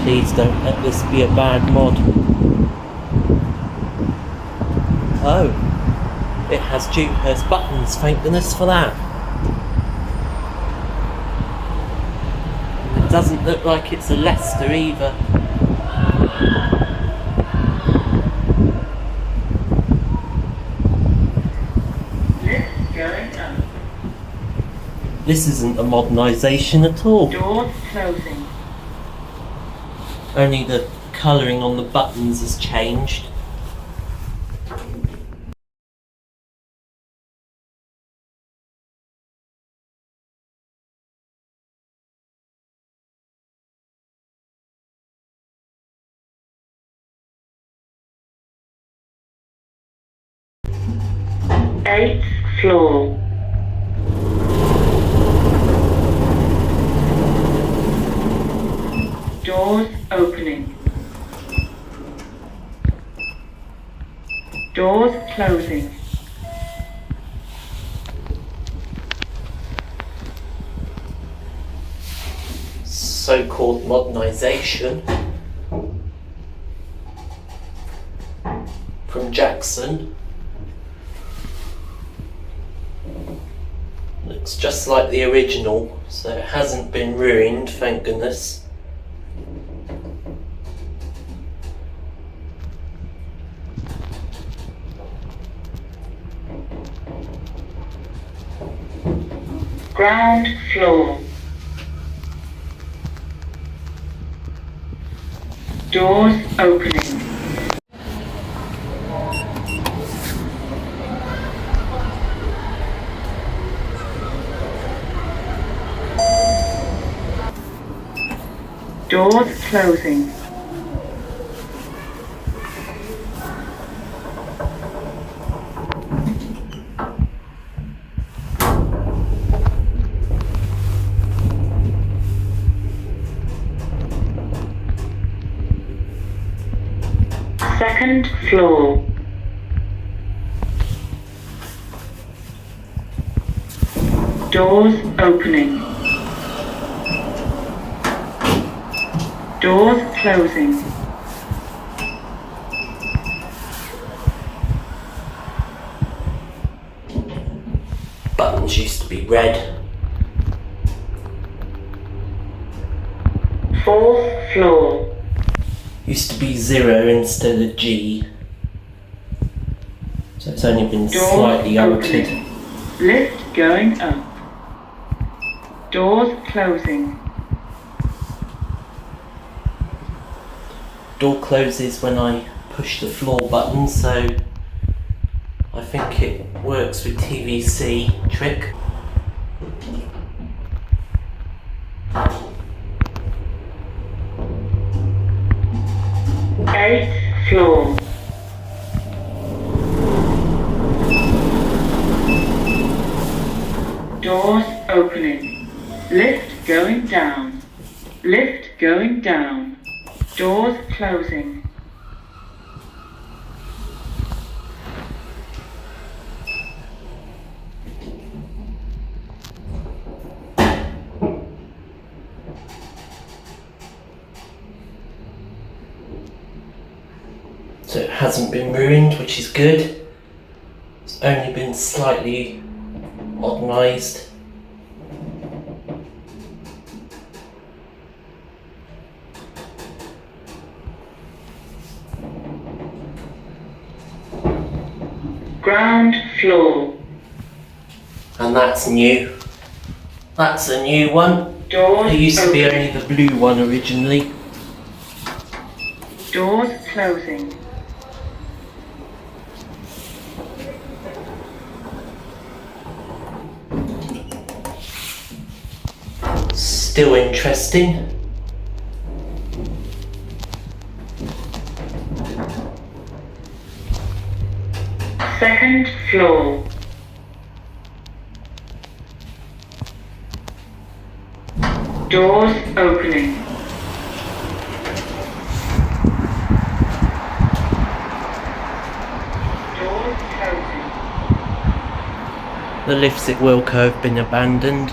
Please don't let this be a bad mod. Oh, it has Dewhurst buttons, thank goodness for that. And it doesn't look like it's a Leicester either. Lift going up. This isn't a modernisation at all. Doors closing. Only the colouring on the buttons has changed. Eighth floor. Doors opening. Doors closing. So-called modernisation from Jackson. Looks just like the original, so it hasn't been ruined, thank goodness. Ground floor. Doors opening. Doors closing. Second floor. Doors opening. Doors closing. Buttons used to be red. Fourth floor. Used to be 0 instead of G. So it's only been Doors slightly altered. opening. Lift going up. Doors closing. Door closes when I push the floor button, so I think it works with TVC trick. Eighth floor. Doors opening. Lift going down. Lift going down. Doors closing. So it hasn't been ruined, which is good. It's only been slightly modernised. Ground floor. And that's new. That's a new one. Doors It used to be opening. only the blue one originally. Doors closing. Still interesting. Second floor. Doors opening. Doors closing. The lifts at Wilco have been abandoned.